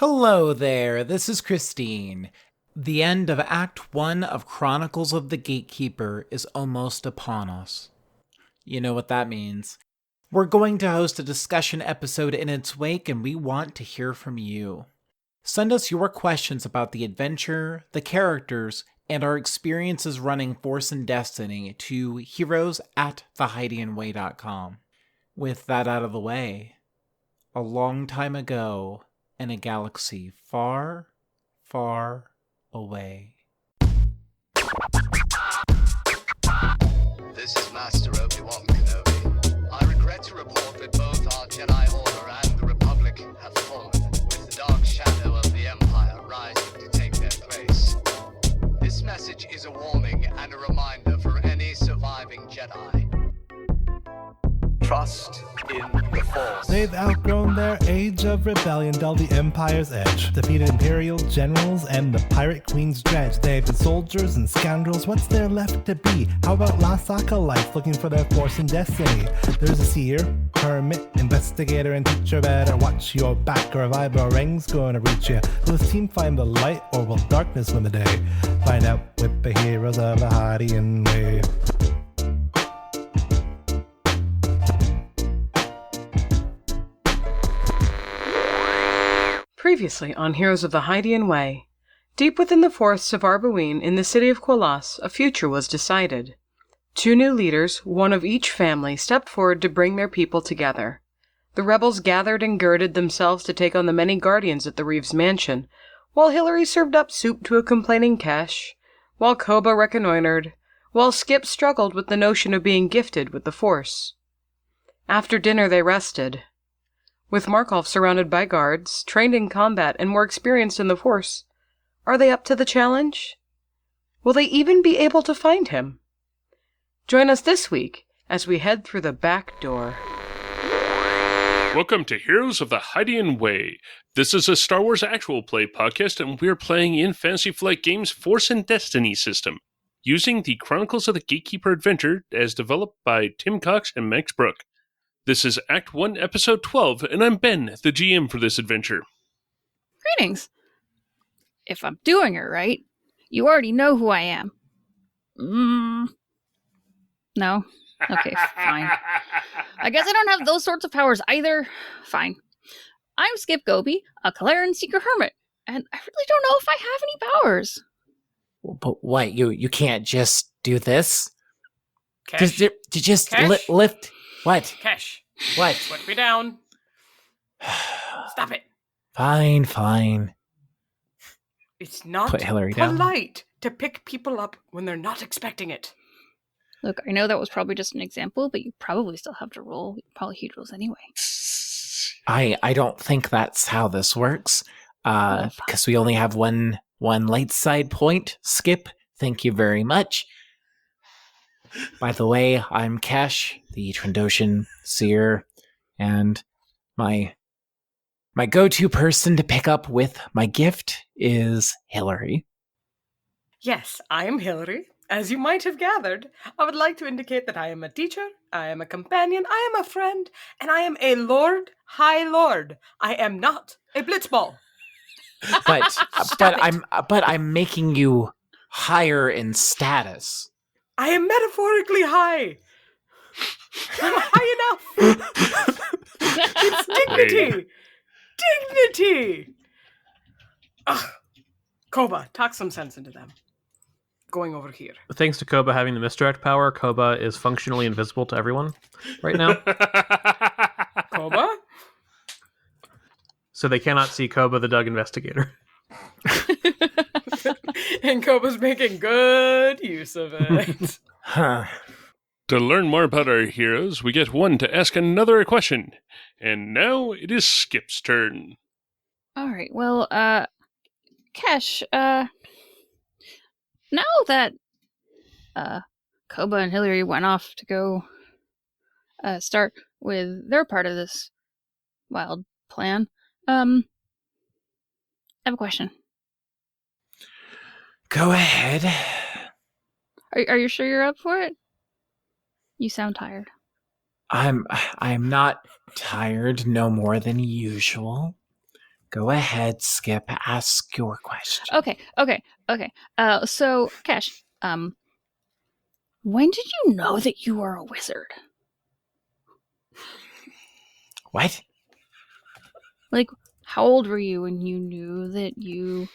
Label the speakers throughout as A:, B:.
A: Hello there, this is Christine. The end of Act 1 of Chronicles of the Gatekeeper is almost upon us. You know what that means. We're going to host a discussion episode in its wake, and we want to hear from you. Send us your questions about the adventure, the characters, and our experiences running Force and Destiny to heroes@thehydianway.com. With that out of the way, a long time ago, in a galaxy far, far away.
B: This is Master Obi-Wan Kenobi. I regret to report that both our Jedi Order and the Republic have fallen, with the dark shadow of the Empire rising to take their place. This message is a warning and a reminder for any surviving Jedi. Trust in the Force.
C: They've outgrown their age of rebellion, dulled the Empire's edge, defeated Imperial generals and the Pirate Queen's dredge. They've been soldiers and scoundrels, what's there left to be? How about lost acolytes looking for their force and destiny? There's a seer, hermit, investigator, and teacher. Better watch your back or a vibro ring's gonna reach you. Will this team find the light or will darkness win the day? Find out with the heroes of the Hydian Way.
D: Previously on Heroes of the Hydian Way. Deep within the forests of Arbuine, in the city of Qualas, a future was decided. Two new leaders, one of each family, stepped forward to bring their people together. The rebels gathered and girded themselves to take on the many guardians at the Reeves mansion, while Hillary served up soup to a complaining Kesh, while Koba reconnoitered, while Skip struggled with the notion of being gifted with the Force. After dinner they rested. With Markov surrounded by guards, trained in combat and more experienced in the Force, are they up to the challenge? Will they even be able to find him? Join us this week as we head through the back door.
E: Welcome to Heroes of the Hydian Way. This is a Star Wars actual play podcast, and we're playing in Fantasy Flight Games' Force and Destiny system, using the Chronicles of the Gatekeeper adventure as developed by Tim Cox and Max Brook. This is Act 1, Episode 12, and I'm Ben, the GM for this adventure.
F: Greetings. If I'm doing it right, you already know who I am. No? Okay, fine. I guess I don't have those sorts of powers either. Fine. I'm Skip Goby, a Kalaran Seeker Hermit, and I really don't know if I have any powers.
A: But what, you can't just do this?
D: Kesh.
A: Just
D: Kesh?
A: lift... What?
D: Kesh.
A: What?
D: Put me down. Stop it.
A: Fine.
D: It's not
A: Put Hillary down.
D: polite to pick people up when they're not expecting it.
F: Look, I know that was probably just an example, but you probably still have to roll polyhedrals anyway.
A: I don't think that's how this works. Because we only have one light side point. Skip, thank you very much. By the way, I'm Kesh, the Trandoshan seer, and my go-to person to pick up with my gift is Hillary.
D: Yes, I am Hillary. As you might have gathered, I would like to indicate that I am a teacher, I am a companion, I am a friend, and I am a Lord High Lord. I am not a blitzball.
A: But I'm making you higher in status.
D: I am metaphorically high. I'm high enough. It's dignity. Dignity. Ugh. Koba, talk some sense into them. Going over here.
G: Thanks to Koba having the misdirect power, Koba is functionally invisible to everyone right now.
D: Koba?
G: So they cannot see Koba the Doug investigator.
D: And Koba's making good use of it.
A: Huh.
E: To learn more about our heroes, we get one to ask another a question. And now it is Skip's turn.
F: Alright, well, Kesh, now that, Koba and Hillary went off to go, start with their part of this wild plan, I have a question.
A: Go ahead.
F: Are you sure you're up for it? You sound tired.
A: I'm not tired no more than usual. Go ahead, Skip. Ask your question.
F: Okay. So Cash, when did you know that you were a wizard?
A: What?
F: Like, how old were you when you knew that you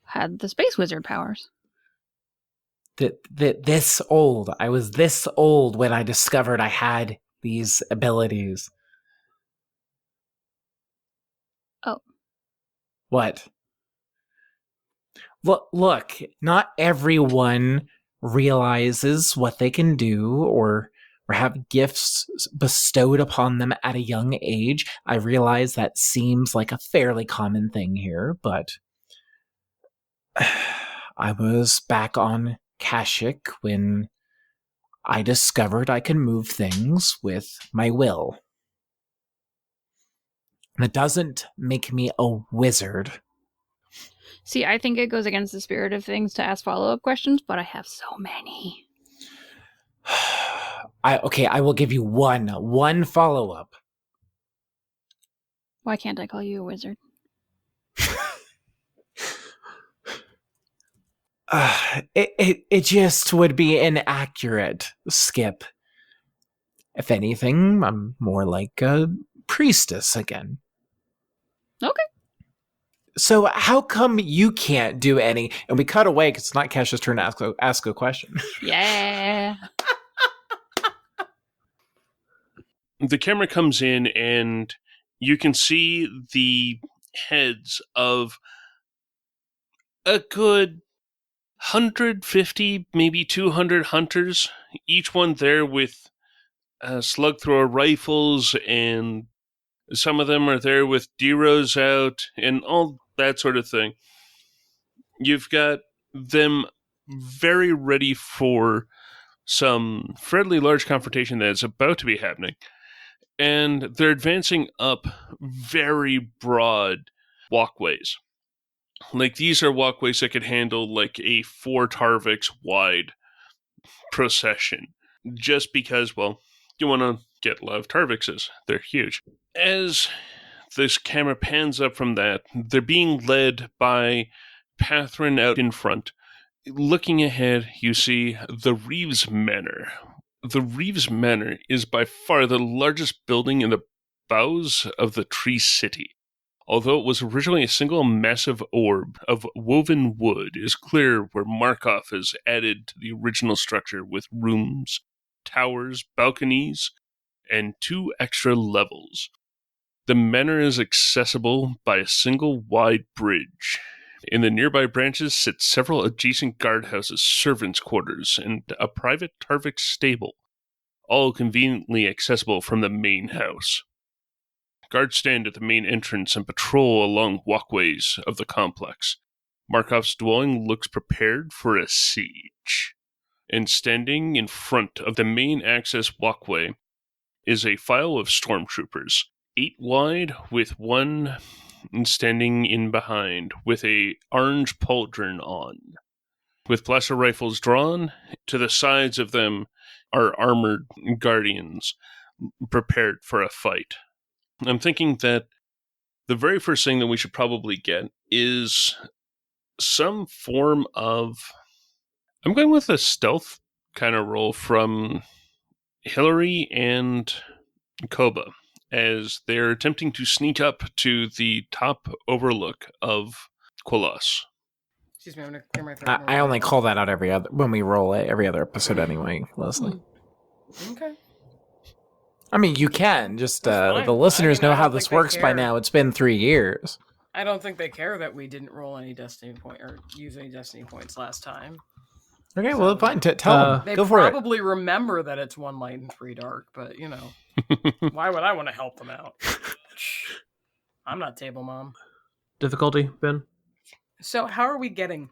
F: had the space wizard powers?
A: This old. I was this old when I discovered I had these abilities.
F: Oh.
A: What? Look, not everyone realizes what they can do or have gifts bestowed upon them at a young age. I realize that seems like a fairly common thing here, but I was back on Kashyyyk when I discovered I can move things with my will. That doesn't make me a wizard.
F: See, I think it goes against the spirit of things to ask follow-up questions, but I have so many.
A: I will give you one follow-up.
F: Why can't I call you a wizard?
A: It just would be inaccurate, Skip. If anything, I'm more like a priestess again.
F: Okay.
A: So how come you can't do any? And we cut away because it's not Cash's turn to ask a question.
F: Yeah.
E: The camera comes in and you can see the heads of a good 150, maybe 200 hunters, each one there with slug thrower rifles, and some of them are there with Deros out and all that sort of thing. You've got them very ready for some fairly large confrontation that is about to be happening. And they're advancing up very broad walkways. Like, these are walkways that could handle like a 4 Tarvix wide procession. Just because, well, you want to get a lot of Tarvixes. They're huge. As this camera pans up from that, they're being led by Pathrin out in front. Looking ahead, you see the Reeves Manor. The Reeves Manor is by far the largest building in the bowels of the Tree City. Although it was originally a single massive orb of woven wood, it is clear where Markov has added to the original structure with rooms, towers, balconies, and 2 extra levels. The manor is accessible by a single wide bridge. In the nearby branches sit several adjacent guardhouses, servants' quarters, and a private Tarvix stable, all conveniently accessible from the main house. Guards stand at the main entrance and patrol along walkways of the complex. Markov's dwelling looks prepared for a siege. And standing in front of the main access walkway is a file of stormtroopers, 8 wide, with 1 standing in behind, with a orange pauldron on. With blaster rifles drawn, to the sides of them are armored guardians, prepared for a fight. I'm thinking that the very first thing that we should probably get is some form of... I'm going with a stealth kind of roll from Hillary and Koba, as they're attempting to sneak up to the top overlook of Quolos.
D: Excuse me, I'm going to clear my throat.
A: I only call that out when we roll it every other episode anyway, Leslie.
D: Okay.
A: I mean, you can. Just
D: That's
A: the
D: fine.
A: listeners
D: I mean,
A: know
D: I
A: how
D: don't
A: this
D: think they
A: works by
D: care.
A: now. It's been 3 years.
D: I don't think they care that we didn't roll any destiny point or use any destiny points last time.
A: Okay,
D: So,
A: well, fine. Tell them.
D: They
A: Go for it.
D: probably remember that it's 1 light and 3 dark, but, you know, why would I want to help them out? I'm not table mom.
G: Difficulty, Ben?
D: So how are we getting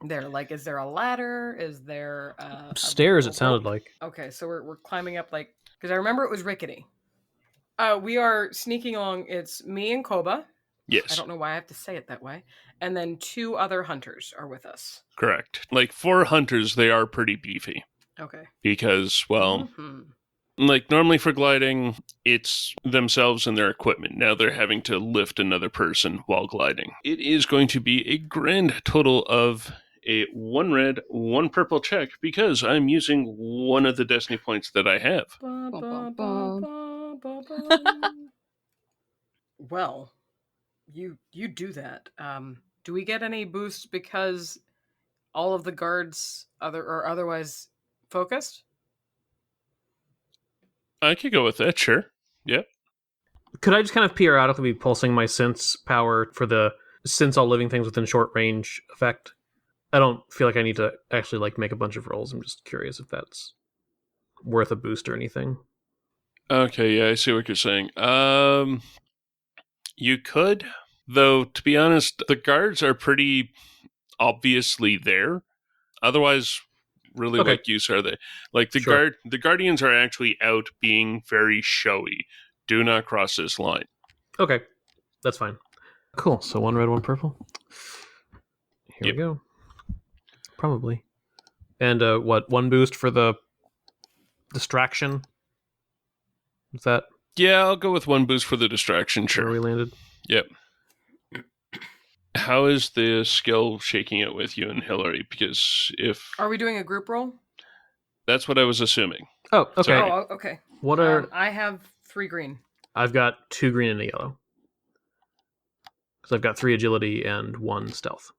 D: there? Like, is there a ladder? Is there
G: Stairs, it sounded like.
D: Okay, so we're climbing up, like, because I remember it was rickety. We are sneaking along. It's me and Koba.
E: Yes.
D: I don't know why I have to say it that way. And then 2 other hunters are with us.
E: Correct. Like, for hunters, they are pretty beefy.
D: Okay.
E: Because, well, Like, normally for gliding, it's themselves and their equipment. Now they're having to lift another person while gliding. It is going to be a grand total of a 1 red, 1 purple check because I'm using one of the destiny points that I have.
D: Well, you do that. Do we get any boosts because all of the guards are otherwise focused?
E: I could go with that, sure. Yep.
G: Could I just kind of periodically be pulsing my sense power for the sense all living things within short range effect? I don't feel like I need to actually like make a bunch of rolls. I'm just curious if that's worth a boost or anything.
E: Okay, yeah, I see what you're saying. You could, though, to be honest, the guards are pretty obviously there. Otherwise, really,
G: Okay.
E: what use are they? Like,
G: Sure.
E: the guardians are actually out being very showy. Do not cross this line.
G: Okay, that's fine. Cool. So 1 red, 1 purple. Here
E: Yep.
G: we go. Probably. And what? 1 boost for the distraction? Is that
E: Yeah, I'll go with 1 boost for the distraction,
G: where
E: sure.
G: we landed?
E: Yep. How is the skill shaking out with you and Hillary? Because if
D: Are we doing a group roll?
E: that's what I was assuming.
G: Oh, okay.
E: Sorry.
D: Oh, okay.
G: What are
D: I have 3 green.
G: I've got 2 green and a yellow. Because I've got 3 agility and 1 stealth.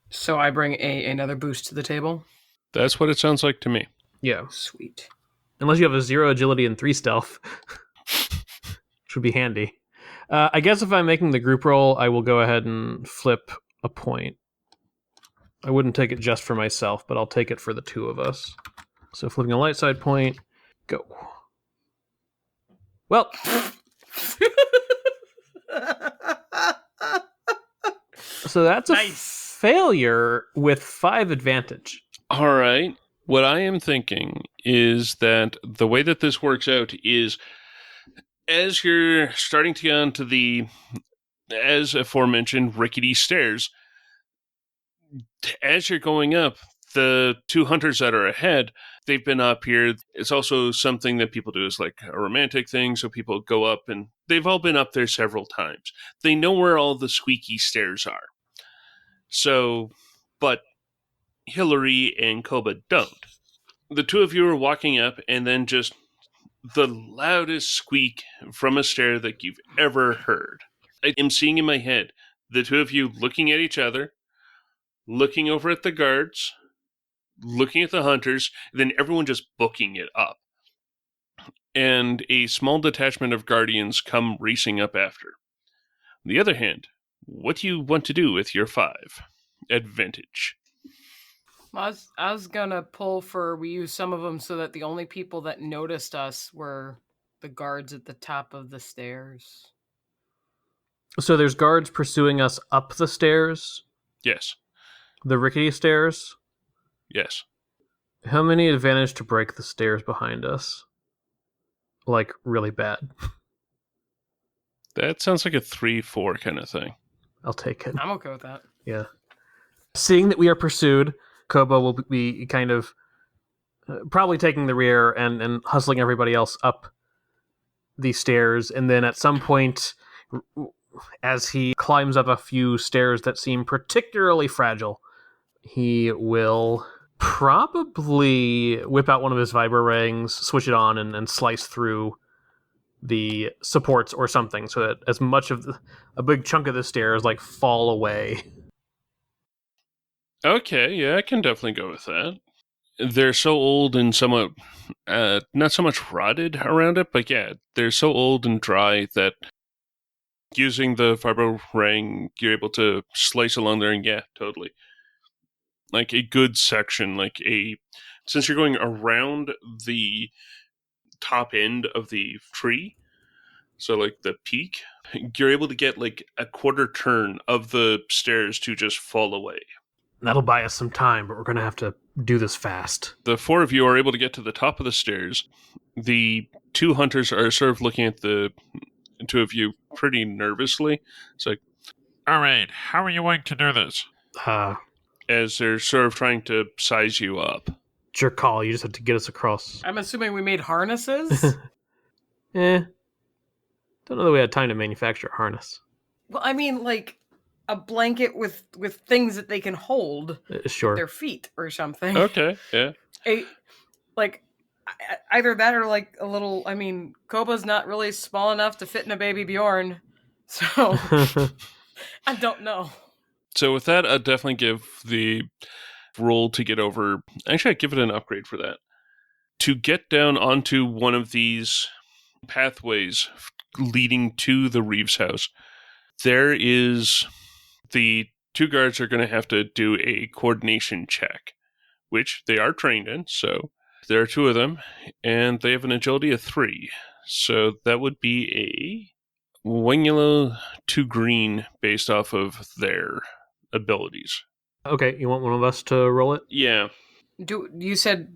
D: So I bring another boost to the table.
E: That's what it sounds like to me.
G: Yeah.
D: Sweet.
G: Unless you have a 0 agility and 3 stealth, which would be handy. I guess if I'm making the group roll, I will go ahead and flip a point. I wouldn't take it just for myself, but I'll take it for the 2 of us. So flipping a light side point, go. Well, so that's a
D: Nice.
G: failure with 5 advantage.
E: All right. What I am thinking is that the way that this works out is as you're starting to get onto the, as aforementioned, rickety stairs, as you're going up, the 2 hunters that are ahead, they've been up here. It's also something that people do is like a romantic thing. So people go up and they've all been up there several times. They know where all the squeaky stairs are. So, but Hillary and Koba don't. The 2 of you are walking up and then just the loudest squeak from a stair that you've ever heard. I am seeing in my head the 2 of you looking at each other, looking over at the guards, looking at the hunters, then everyone just booking it up. And a small detachment of guardians come racing up after. On the other hand, what do you want to do with your 5 advantage?
D: I was gonna pull for we use some of them so that the only people that noticed us were the guards at the top of the stairs.
G: So there's guards pursuing us up the stairs,
E: Yes.
G: the rickety stairs.
E: Yes.
G: How many advantage to break the stairs behind us? Like, really bad.
E: That sounds like a 3-4 kind of thing.
G: I'll take it.
D: I'm okay with that.
G: Yeah. Seeing that we are pursued, Kobo will be kind of probably taking the rear and hustling everybody else up the stairs. And then at some point, as he climbs up a few stairs that seem particularly fragile, he will probably whip out one of his vibra rings, switch it on, and slice through the supports or something so that as much of a big chunk of the stairs like fall away.
E: Okay, yeah, I can definitely go with that. They're so old and somewhat, not so much rotted around it, but yeah, they're so old and dry that using the vibro ring, you're able to slice along there, and yeah, totally. Like a good section, since you're going around the top end of the tree, so like the peak, you're able to get like a quarter turn of the stairs to just fall away.
G: That'll buy us some time, but we're going to have to do this fast.
E: The 4 of you are able to get to the top of the stairs. The 2 hunters are sort of looking at the 2 of you pretty nervously. It's like, all right, how are you going to do this? As they're sort of trying to size you up.
G: It's your call. You just have to get us across.
D: I'm assuming we made harnesses?
G: Don't know that we had time to manufacture a harness.
D: Well, I mean, like a blanket with things that they can hold
G: Sure.
D: their feet or something.
E: Okay, yeah.
D: Either that or like a little. I mean, Koba's not really small enough to fit in a baby Bjorn, so I don't know.
E: So with that, I'd definitely give the roll to get over. Actually, I'd give it an upgrade for that. To get down onto one of these pathways leading to the Reeves house, there is the two guards are going to have to do a coordination check, which they are trained in. So there are two of them, and they have an agility of 3. So that would be a 1 yellow, 2 green based off of their abilities.
G: Okay, you want one of us to roll it?
E: Yeah.
D: Do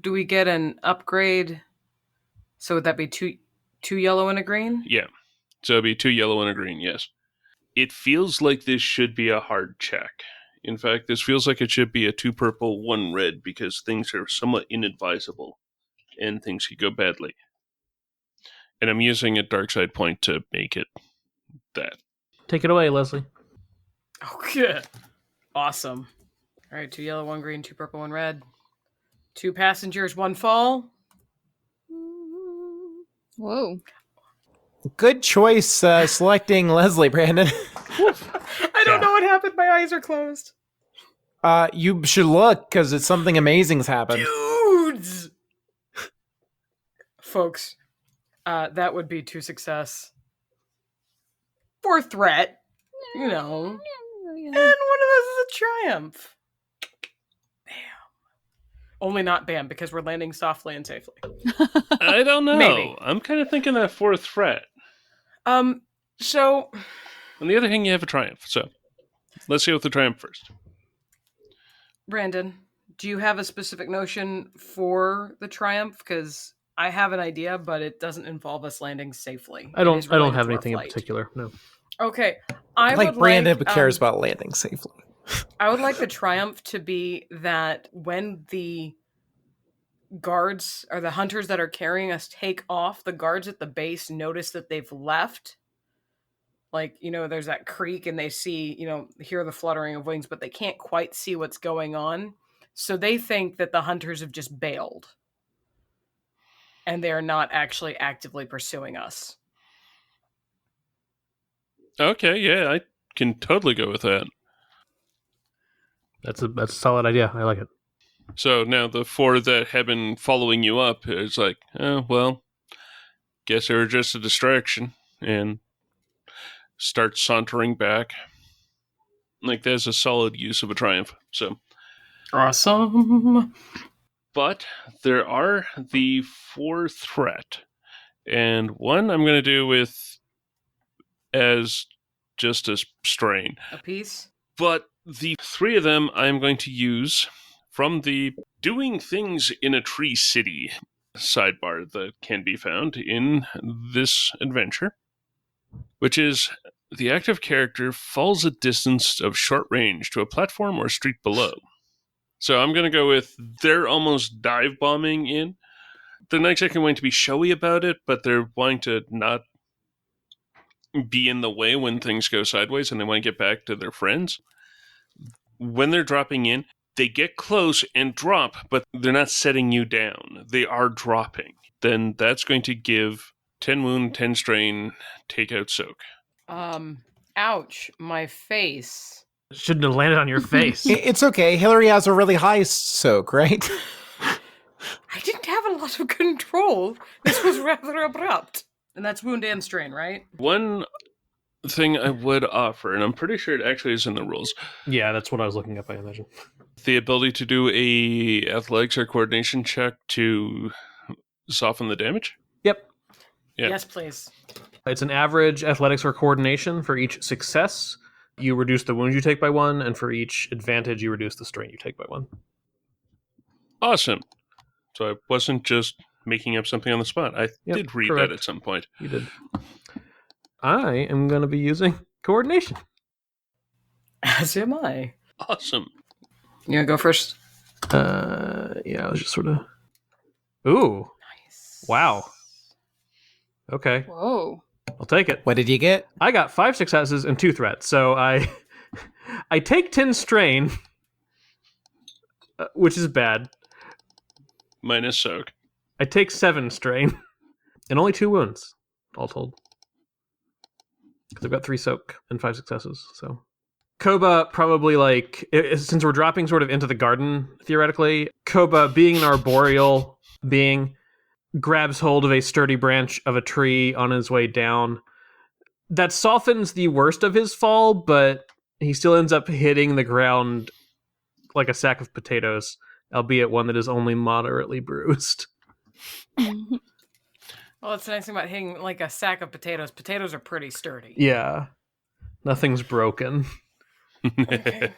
D: we get an upgrade? So would that be two yellow and a green?
E: Yeah. So it'd be 2 yellow and a green, yes. It feels like this should be a hard check. In fact, this feels like it should be a 2 purple, 1 red, because things are somewhat inadvisable and things could go badly. And I'm using a dark side point to make it that.
G: Take it away, Leslie.
D: Okay. Awesome. All right, 2 yellow, 1 green, 2 purple, 1 red. 2 passengers, 1 fall.
F: Whoa.
A: Good choice selecting Leslie, Brandon.
D: I don't know what happened. My eyes are closed.
A: You should look, because it's something amazing's happened.
D: Dudes! Folks, that would be 2 success. 4 threat, you know. And one of us is a triumph. Bam. Only not bam, because we're landing softly and safely.
E: I don't know.
D: Maybe.
E: I'm kind of thinking that 4th threat.
D: So...
E: On the other hand, you have a triumph. So let's go with the triumph first.
D: Brandon, do you have a specific notion for the triumph? Because I have an idea, but it doesn't involve us landing safely.
G: I don't have anything in particular, no.
D: Okay.
A: Brandon cares about landing safely.
D: I would like the triumph to be that when the guards or the hunters that are carrying us take off, the guards at the base notice that they've left. Like, you know, there's that creak and they see, you know, hear the fluttering of wings, but they can't quite see what's going on. So they think that the hunters have just bailed. And they're not actually actively pursuing us.
E: Okay, yeah, I can totally go with that.
G: That's a solid idea. I like it.
E: So now the 4 that have been following you up is like, oh, well, guess they were just a distraction, and start sauntering back. Like, there's a solid use of a triumph. So
D: awesome.
E: But there are the 4 threat, and one I'm going to do with as just a strain.
D: A piece?
E: But the 3 of them I'm going to use from the Doing Things in a Tree City sidebar that can be found in this adventure, which is the active character falls a distance of short range to a platform or street below. So I'm going to go with they're almost dive bombing in. They're not exactly wanting to be showy about it, but they're wanting to not be in the way when things go sideways and they want to get back to their friends. When they're dropping in, they get close and drop, but they're not setting you down. They are dropping. Then that's going to give 10 wound, 10 strain, take out soak.
D: Ouch, my face.
G: Shouldn't have landed on your face.
A: It's okay. Hillary has a really high soak, right?
D: I didn't have a lot of control. This was rather abrupt. And that's wound and strain, right?
E: One thing I would offer, and I'm pretty sure it actually is in the rules.
G: Yeah, that's what I was looking up, I imagine.
E: The ability to do a athletics or coordination check to soften the damage?
G: Yep.
E: Yeah.
D: Yes, please.
G: It's an average athletics or coordination. For each success, you reduce the wounds you take by 1, and for each advantage, you reduce the strain you take by 1.
E: Awesome. So I wasn't just making up something on the spot. I did read
G: correct.
E: that at some point.
G: You did. I am going to be using coordination.
D: As am I.
E: Awesome.
D: You want to go first?
G: Yeah, I was just sort of. Ooh,
D: Nice.
G: wow. Okay,
F: Whoa.
G: I'll take it.
A: What did you get?
G: I got 5 successes and 2 threats, so I I take 10 strain, which is bad.
E: Minus soak.
G: I take 7 strain and only 2 wounds, all told. Because I've got 3 soak and 5 successes. So Koba probably since we're dropping sort of into the garden theoretically, Koba being an arboreal being grabs hold of a sturdy branch of a tree on his way down. That softens the worst of his fall, but he still ends up hitting the ground like a sack of potatoes, albeit one that is only moderately bruised.
D: Well, that's the nice thing about hitting like a sack of potatoes. Potatoes are pretty sturdy.
G: Yeah. Nothing's broken.
D: Okay.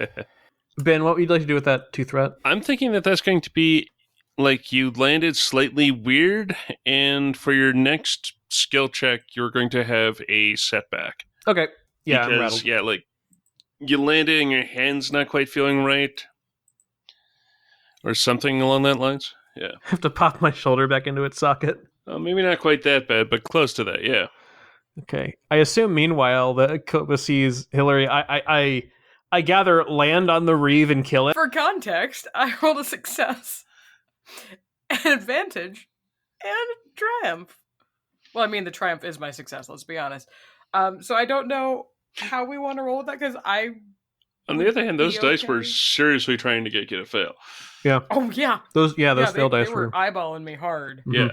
G: Ben, what would you like to do with that 2 threat?
E: I'm thinking that that's going to be like you landed slightly weird, and for your next skill check, you're going to have a setback.
G: Okay. Yeah, I'm
E: Because,
G: rattled.
E: yeah, like you landed and your hand's not quite feeling right, or something along that lines. Yeah,
G: I have to pop my shoulder back into its socket.
E: maybe not quite that bad, but close to that. Yeah.
G: Okay. I assume, meanwhile, that Koba sees Hillary. I gather land on the reeve and kill it.
D: For context, I rolled a success, an advantage, and a triumph. Well, I mean, the triumph is my success, let's be honest. So I don't know how we want to roll with that, because
E: On the other hand, those
D: Be
E: dice were
D: okay.
E: seriously trying to get you to fail.
G: Yeah.
D: Oh, yeah.
G: Those fail dice
D: they
G: were.
D: were eyeballing me hard.
E: Yeah.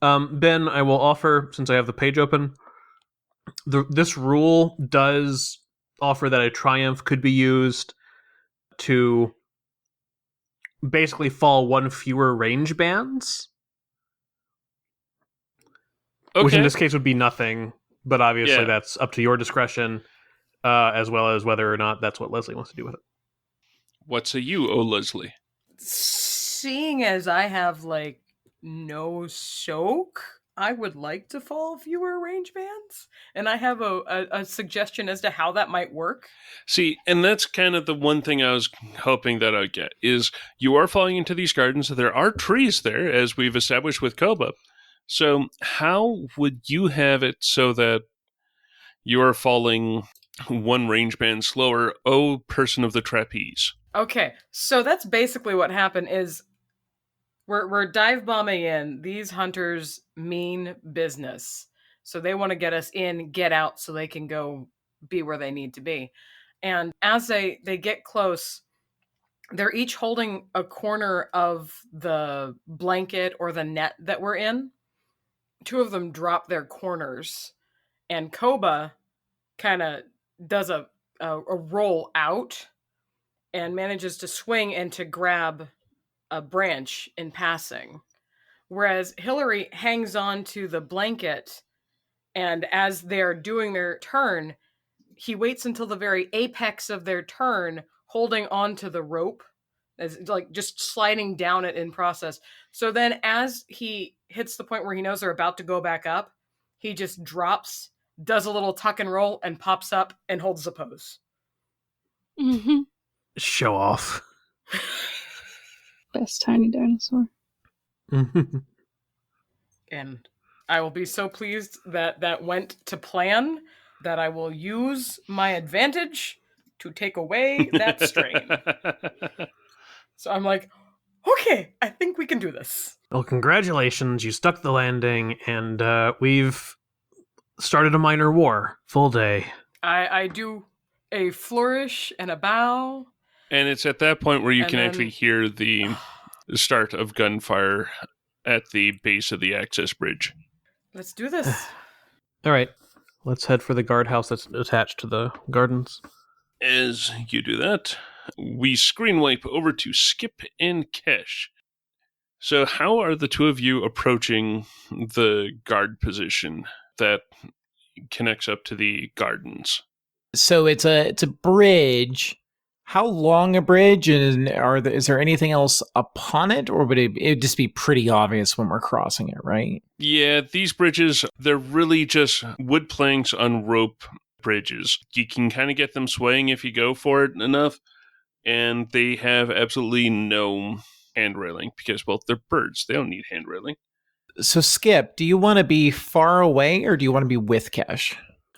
G: Ben, I will offer, since I have the page open, this rule does offer that a triumph could be used to basically fall 1 fewer range bands,
E: Okay.
G: which in this case would be nothing, but obviously
E: Yeah.
G: that's up to your discretion, as well as whether or not that's what Leslie wants to do with it.
E: What say you, oh Leslie?
D: Seeing as I have, like, no soak, I would like to fall fewer range bands. And I have a suggestion as to how that might work.
E: See, and that's kind of the one thing I was hoping that I'd get, is you are falling into these gardens. There are trees there, as we've established with Koba. So how would you have it so that you are falling 1 range band slower, oh person of the trapeze?
D: Okay, so that's basically what happened is we're dive bombing in. These hunters mean business. So they want to get us in, get out so they can go be where they need to be. And as they get close, they're each holding a corner of the blanket or the net that we're in. 2 of them drop their corners, and Koba kind of does a roll out and manages to swing and to grab a branch in passing. Whereas Hillary hangs on to the blanket, and as they're doing their turn, he waits until the very apex of their turn, holding on to the rope, as like just sliding down it in process. So then as he hits the point where he knows they're about to go back up, he just drops, does a little tuck and roll, and pops up and holds the pose.
F: Mm-hmm.
G: Show off.
F: Best tiny dinosaur.
D: And I will be so pleased that that went to plan that I will use my advantage to take away that strain. So I'm like, okay, I think we can do this.
G: Well, congratulations, you stuck the landing, and we've started a minor war. Full day.
D: I do a flourish and a bow.
E: And it's at that point where you
D: And
E: can
D: then-
E: actually hear the start of gunfire at the base of the access bridge.
D: Let's do this.
G: All right, let's head for the guardhouse that's attached to the gardens.
E: As you do that, we screen wipe over to Skip and Kesh. So how are the 2 of you approaching the guard position that connects up to the gardens?
A: So it's a bridge. How long a bridge, and is there anything else upon it, or would it just be pretty obvious when we're crossing it, right?
E: Yeah, these bridges, they're really just wood planks on rope bridges. You can kind of get them swaying if you go for it enough, and they have absolutely no hand railing because, well, they're birds. They don't need hand railing.
A: So, Skip, do you want to be far away or do you want to be with Kesh?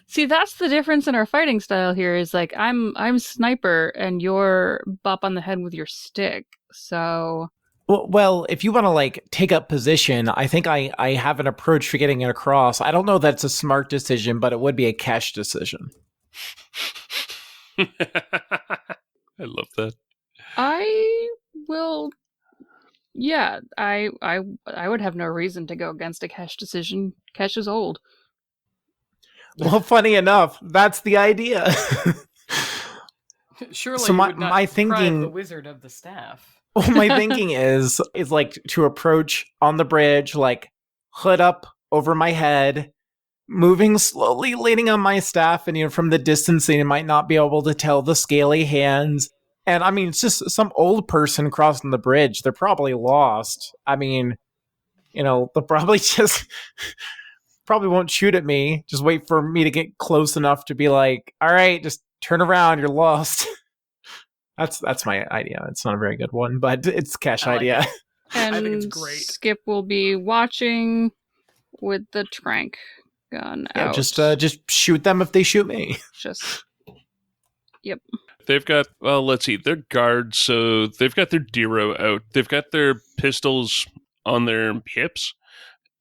F: See, that's the difference in our fighting style here. Is like I'm sniper and you're bop on the head with your stick. So
A: Well, if you want to like take up position, I think I have an approach for getting it across. I don't know that's a smart decision, but it would be a Kesh decision.
E: I love that.
F: I will. Yeah, I would have no reason to go against a Kesh decision. Kesh is old.
A: Well, funny enough, that's the idea.
D: Surely
A: So
D: you
A: my-
D: would not
A: my
D: deprive
A: thinking-
D: the wizard of the staff.
A: Well, my thinking is like to approach on the bridge, like hood up over my head, moving slowly, leaning on my staff, and from the distance, you might not be able to tell the scaly hands. And I mean, it's just some old person crossing the bridge. They're probably lost. I mean, they'll probably probably won't shoot at me. Just wait for me to get close enough to be like, all right, just turn around. You're lost. That's my idea. It's not a very good one, but it's Kesh
D: I like
A: idea.
D: it.
F: And
D: I think it's great.
F: Skip will be watching with the trank gun
A: Yeah,
F: out.
A: just shoot them if they shoot me.
F: Just
E: They've got, well, let's see, they're guards, so they've got their Dero out. They've got their pistols on their hips,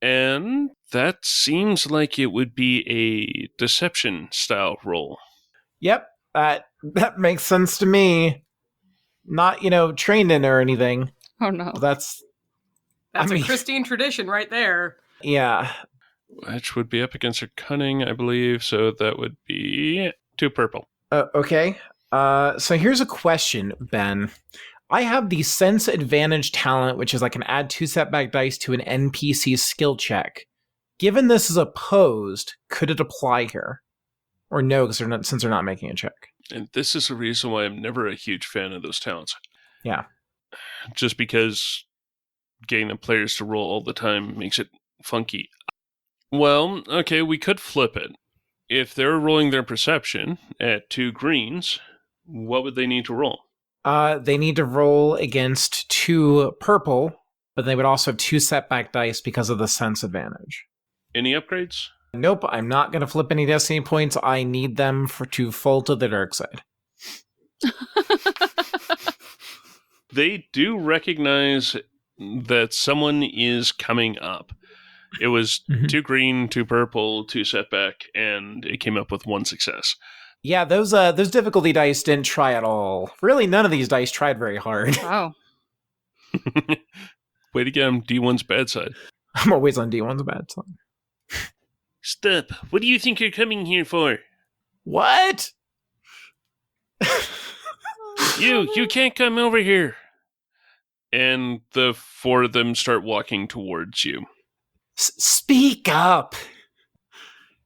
E: and that seems like it would be a deception style roll.
A: Yep, that makes sense to me. Not trained in or anything.
F: oh no.
A: But that's
D: That's
A: I mean-
D: a Christine tradition right there.
A: yeah.
E: Which would be up against her cunning, I believe, so that would be 2 purple.
A: Okay. So here's a question, Ben. I have the sense advantage talent, which is I can add 2 setback dice to an NPC skill check. Given this is opposed, could it apply here? Or no, because since they're not making a check.
E: And this is the reason why I'm never a huge fan of those talents.
A: Yeah.
E: Just because getting the players to roll all the time makes it funky. Well, okay, we could flip it. If they're rolling their perception at 2 greens, what would they need to roll?
A: They need to roll against 2 purple, but they would also have 2 setback dice because of the sense advantage.
E: Any upgrades?
A: Nope, I'm not going to flip any destiny points. I need them to fall to the dark side.
E: They do recognize that someone is coming up. It was
A: Mhm.
E: 2 green, 2 purple, 2 setback, and it came up with 1 success.
A: Yeah, those difficulty dice didn't try at all. Really, none of these dice tried very hard.
F: Wow.
E: Way to get him D1's bad side.
A: I'm always on D1's bad side.
E: Stop. What do you think you're coming here for?
A: What?
E: You can't come over here. And the 4 of them start walking towards you.
A: Speak up.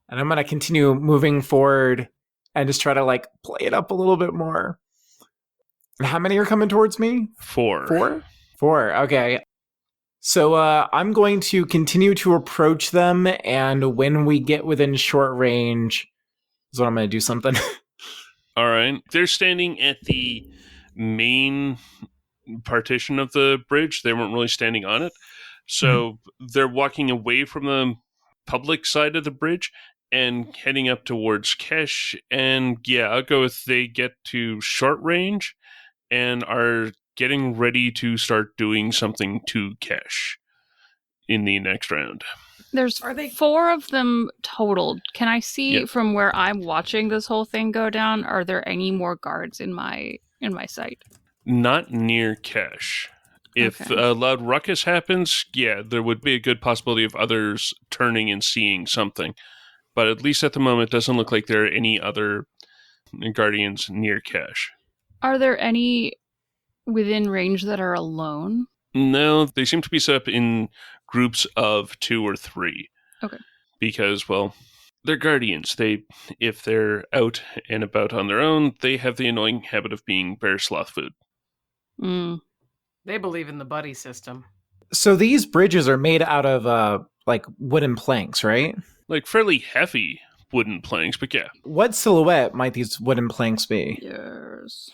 A: And I'm going to continue moving forward and just try to play it up a little bit more. And how many are coming towards me?
E: 4.
A: 4. Okay. So I'm going to continue to approach them, and when we get within short range is when I'm going to do something.
E: All right. They're standing at the main partition of the bridge. They weren't really standing on it. So they're walking away from the public side of the bridge and heading up towards Kesh. And yeah, I'll go with they get to short range and are getting ready to start doing something to Kesh in the next round.
F: There's
D: Are they-
F: 4 of them total. Can I see
E: Yep.
F: from where I'm watching this whole thing go down? Are there any more guards in my sight?
E: Not near Kesh. If
F: Okay.
E: a loud ruckus happens, yeah, there would be a good possibility of others turning and seeing something. But at least at the moment, it doesn't look like there are any other guardians near Kesh.
F: Are there any within range that are alone?
E: No, they seem to be set up in groups of 2 or 3.
F: Okay.
E: Because, well, they're guardians. If they're out and about on their own, they have the annoying habit of being bear sloth food.
F: Mm.
D: They believe in the buddy system.
A: So these bridges are made out of wooden planks, right?
E: Like fairly heavy wooden planks, but yeah.
A: What silhouette might these wooden planks be?
F: Yes.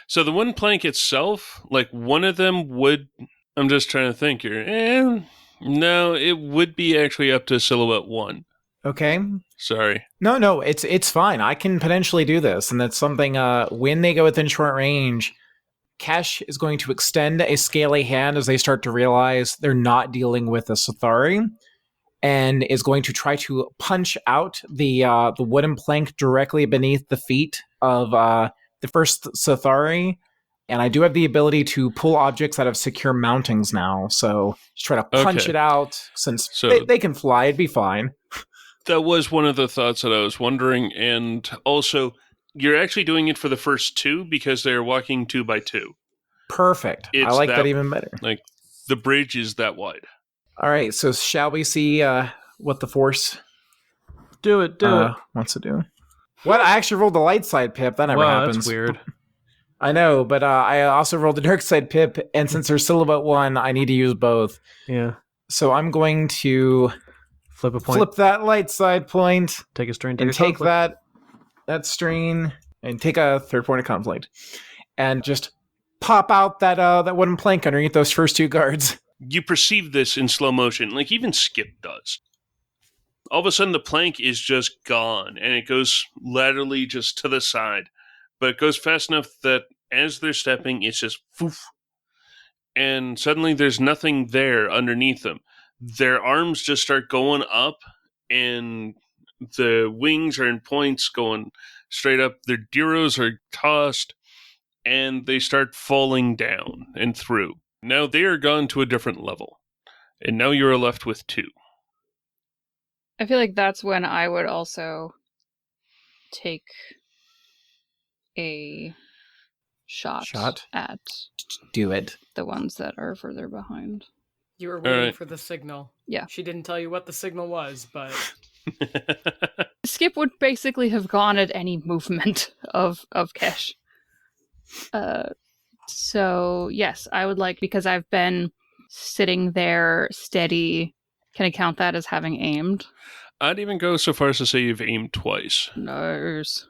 E: So the one plank itself, like one of them would, I'm just trying to think here. No, it would be actually up to silhouette 1.
A: Okay.
E: Sorry.
A: No, it's fine. I can potentially do this, and that's something. When they go within short range, Kesh is going to extend a scaly hand as they start to realize they're not dealing with a Sathari, and is going to try to punch out the wooden plank directly beneath the feet of the first Sathari. And I do have the ability to pull objects out of secure mountings now, so just try to punch it out since they can fly. It'd be fine.
E: That was one of the thoughts that I was wondering, and also, you're actually doing it for the first 2 because they're walking 2 by 2.
A: Perfect. I like that even better.
E: Like, the bridge is that wide.
A: All right, so shall we see what the Force
G: Do it.
A: wants to do? What? I actually rolled the light side pip. That never happens.
G: That's weird.
A: I know, but I also rolled the dark side pip, and since there's silhouette 1, I need to use both.
G: Yeah.
A: So I'm going to
G: Flip a point.
A: flip that light side point
G: Take a strain.
A: and take that strain and take a third point of conflict and just pop out that wooden plank underneath those first 2 guards.
E: You perceive this in slow motion, like even Skip does. All of a sudden, the plank is just gone, and it goes laterally just to the side. But it goes fast enough that as they're stepping, it's just poof. And suddenly there's nothing there underneath them. Their arms just start going up, and the wings are in points going straight up. Their gyros are tossed, and they start falling down and through. Now they are gone to a different level. And now you're left with 2.
F: I feel like that's when I would also take a shot at
A: Do it.
F: the ones that are further behind.
D: You were waiting
E: right.
D: for the signal.
F: Yeah.
D: She didn't tell you what the signal was, but
F: Skip would basically have gone at any movement of Kesh. So yes, I would like, because I've been sitting there steady, can I count that as having aimed?
E: I'd even go so far as to say you've aimed twice.
F: Nice.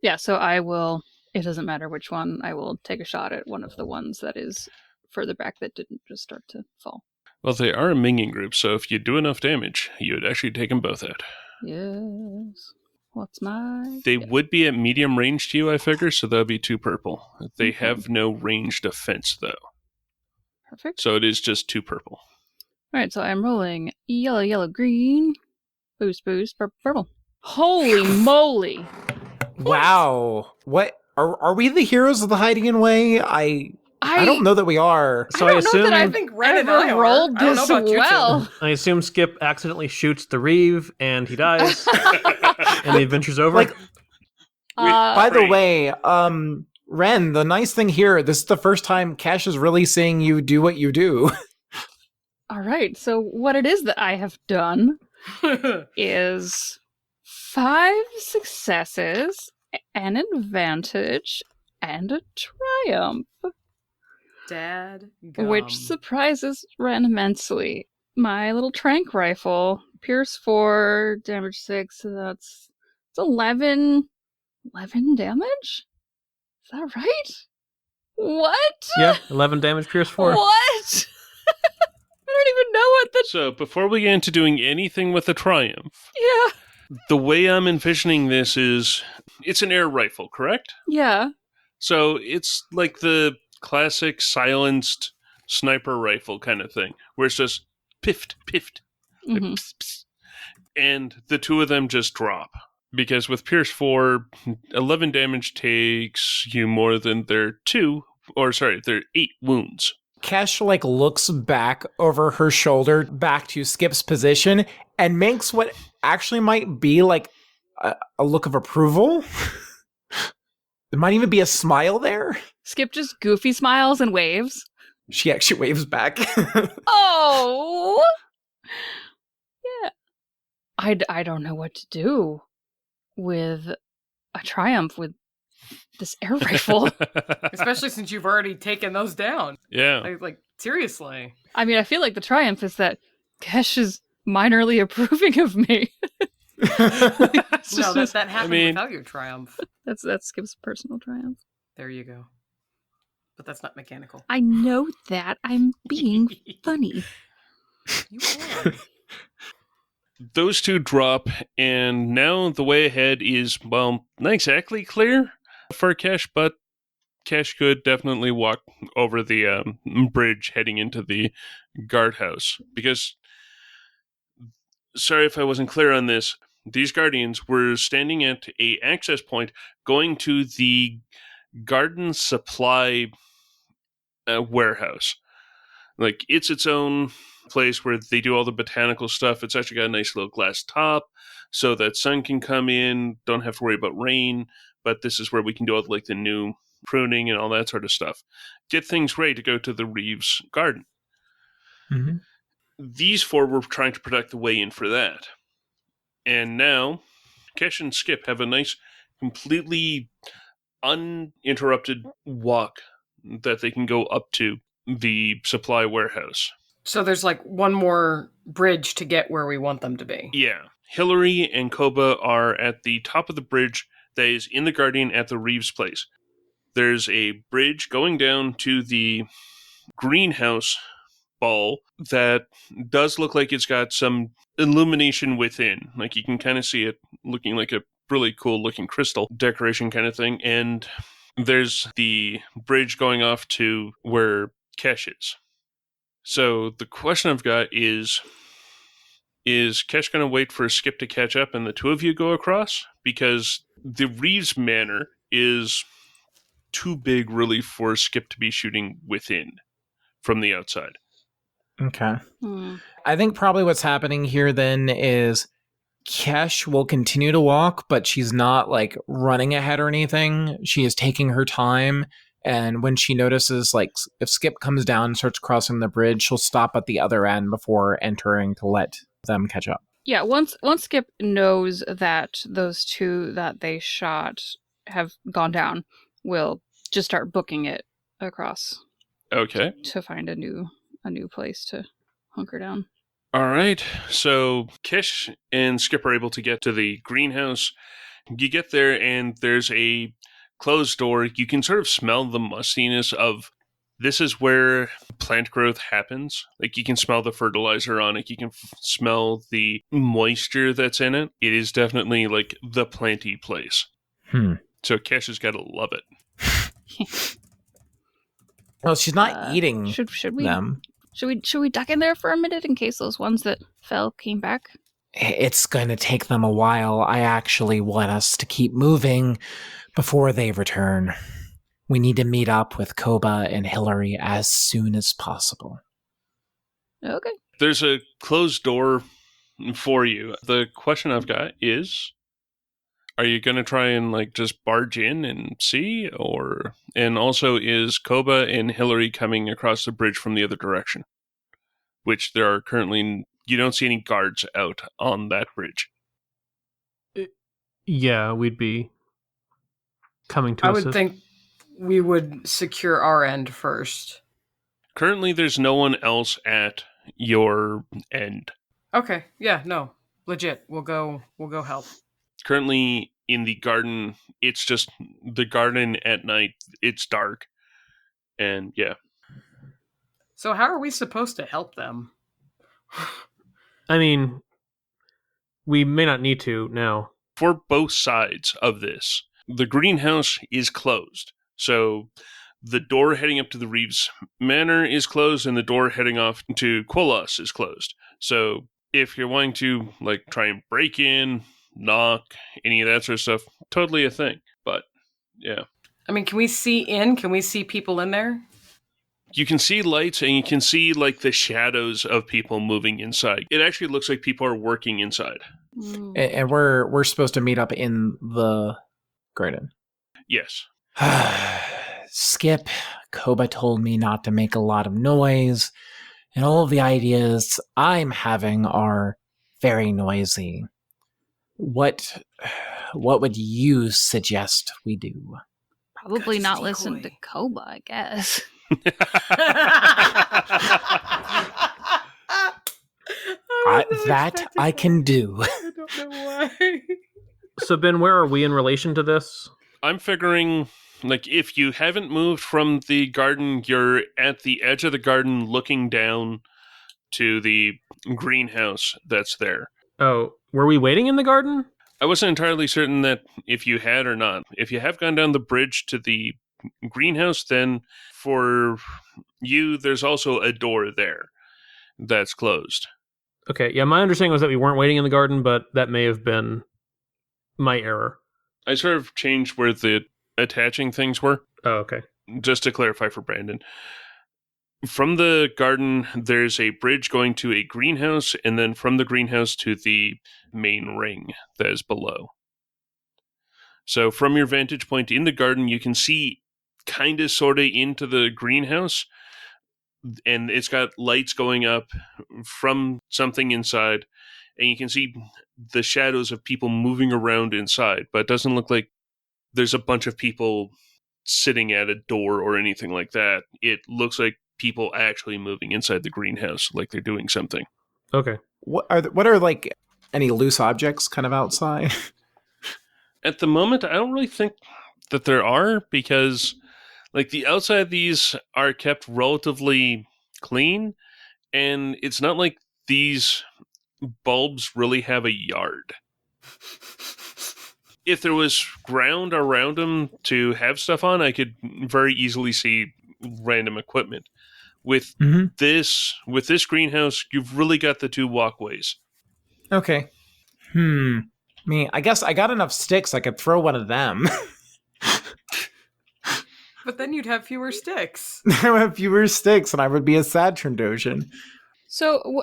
F: Yeah, so I will, it doesn't matter which one, I will take a shot at one of the ones that is further back that didn't just start to fall.
E: Well, they are a minging group, so if you do enough damage, you would actually take them both out.
F: Yes. What's my...
E: They would be at medium range to you, I figure, so that would be 2 purple. They have no ranged defense, though.
F: Perfect.
E: So it is just 2 purple.
F: Alright, so I'm rolling yellow, yellow, green. Boost, purple. Holy moly!
A: Wow. What? Are we the heroes of the Hiding Way? I don't know that we are.
G: So
F: I
G: I
F: don't know
G: assume
F: that I've
D: think Ren and I
F: ever
D: are.
F: rolled
D: I don't
F: this
D: know about you two.
F: well.
G: I assume Skip accidentally shoots the Reeve and he dies, and the adventure's over.
A: Like, by the
E: Great.
A: way, Ren, the nice thing here, this is the first time Cash is really seeing you do what you do.
F: Alright, so what it is that I have done is 5 successes, an advantage, and a triumph.
D: Dad,
F: Which surprises Ren immensely. My little trank rifle, Pierce 4, damage 6, so it's 11 damage? Is that right? What?
G: Yeah, 11 damage, Pierce 4.
F: What? I don't even know what the...
E: So before we get into doing anything with the Triumph,
F: Yeah.
E: the way I'm envisioning this is, it's an air rifle, correct?
F: Yeah.
E: So it's like the classic silenced sniper rifle kind of thing, where it's just piffed, like
F: Mhm.
E: pss, pss, and the 2 of them just drop. Because with Pierce 4, 11 damage takes you more than their 8 wounds.
A: Kesh looks back over her shoulder, back to Skip's position, and makes what actually might be a look of approval. There might even be a smile there.
F: Skip just goofy smiles and waves.
A: She actually waves back.
F: Oh! Yeah. I don't know what to do with a triumph with this air rifle.
D: Especially since you've already taken those down.
E: Yeah.
D: Like seriously.
F: I mean, I feel like the triumph is that Kesh is minorly approving of me.
D: No, that happened without your triumph.
F: That's Skip's personal triumph.
D: There you go. But that's not mechanical.
F: I know that. I'm being funny.
D: You are.
E: Those two drop, and now the way ahead is, well, not exactly clear for Kesh, but Kesh could definitely walk over the bridge heading into the guardhouse. Because, sorry if I wasn't clear on this, these guardians were standing at a access point going to the garden supply warehouse. Like, it's its own place where they do all the botanical stuff. It's actually got a nice little glass top so that sun can come in, don't have to worry about rain, but this is where we can do all like the new pruning and all that sort of stuff. Get things ready to go to the Reeves garden.
A: Mm-hmm.
E: These four were trying to protect the way in for that. And now, Kesh and Skip have a nice, completely uninterrupted walk that they can go up to the supply warehouse.
D: So there's like one more bridge to get where we want them to be.
E: Yeah. Hillary and Koba are at the top of the bridge that is in the Guardian at the Reeves place. There's a bridge going down to the greenhouse ball that does look like it's got some illumination within. Like you can kind of see it looking like a really cool looking crystal decoration kind of thing. And there's the bridge going off to where Kesh is. So the question I've got is Kesh going to wait for Skip to catch up and the two of you go across? Because the Reeves Manor is too big, really, for Skip to be shooting within from the outside.
A: Okay. I think probably what's happening here then is Kesh will continue to walk, but she's not like running ahead or anything. She is taking her time. And when she notices, like, if Skip comes down and starts crossing the bridge, she'll stop at the other end before entering to let them catch up.
F: Yeah, once Skip knows that those two that they shot have gone down, we'll just start booking it across.
E: Okay.
F: To find a new place to hunker down.
E: All right. So Kesh and Skip are able to get to the greenhouse. You get there, and there's a closed door. You can sort of smell the mustiness of this is where plant growth happens. Like you can smell the fertilizer on it. You can smell the moisture that's in it. It is definitely like the planty place. So Kesh has got to love it.
A: Well, she's not eating
F: should we,
A: them.
F: Should we duck in there for a minute in case those ones that fell came back?
A: It's going to take them a while. I actually want us to keep moving before they return. We need to meet up with Koba and Hillary as soon as possible.
F: Okay.
E: There's a closed door for you. The question I've got is, are you going to try and like just barge in and see? And also, is Koba and Hillary coming across the bridge from the other direction? Which there are currently, you don't see any guards out on that bridge.
G: Yeah, we'd be coming to
D: I
G: assist.
D: would think we would secure our end first.
E: Currently, there's no one else at your end.
D: Okay, yeah, no. Legit. We'll go help.
E: Currently in the garden, it's just the garden at night. It's dark. And yeah.
D: So how are we supposed to help them?
G: I mean, we may not need to now.
E: For both sides of this, the greenhouse is closed. So the door heading up to the Reeves Manor is closed, and the door heading off to Quolos is closed. So if you're wanting to like try and break in, knock, any of that sort of stuff, totally a thing. But yeah.
D: I mean, can we see in? Can we see people in there?
E: You can see lights, and you can see like the shadows of people moving inside. It actually looks like people are working inside.
A: And we're supposed to meet up in the garden.
E: Yes.
A: Skip, Koba told me not to make a lot of noise, and all of the ideas I'm having are very noisy. What would you suggest we do?
F: Probably not listen to Koba, I guess.
A: That I can do.
D: I don't know why.
G: So, Ben, where are we in relation to this?
E: I'm figuring, like, if you haven't moved from the garden, you're at the edge of the garden looking down to the greenhouse that's there.
G: Oh, were we waiting in the garden?
E: I wasn't entirely certain that if you had or not. If you have gone down the bridge to the greenhouse, then for you, there's also a door there that's closed.
G: Okay, yeah, my understanding was that we weren't waiting in the garden, but that may have been my error.
E: I sort of changed where the attaching things were,
G: Oh, okay.
E: just to clarify for Brandon. From the garden, there's a bridge going to a greenhouse, and then from the greenhouse to the main ring that is below. So from your vantage point in the garden, you can see kind of sort of into the greenhouse, and it's got lights going up from something inside, and you can see the shadows of people moving around inside, but it doesn't look like there's a bunch of people sitting at a door or anything like that. It looks like people actually moving inside the greenhouse, like they're doing something.
G: Okay.
A: What are like any loose objects kind of outside?
E: At the moment, I don't really think that there are, because like the outside of these are kept relatively clean, and it's not like these bulbs really have a yard. If there was ground around them to have stuff on, I could very easily see random equipment. With this greenhouse, you've really got the two walkways.
A: Okay. I guess I got enough sticks I could throw one of them.
D: But then you'd have fewer sticks.
A: I would have fewer sticks and I would be a sad Trandoshan.
F: So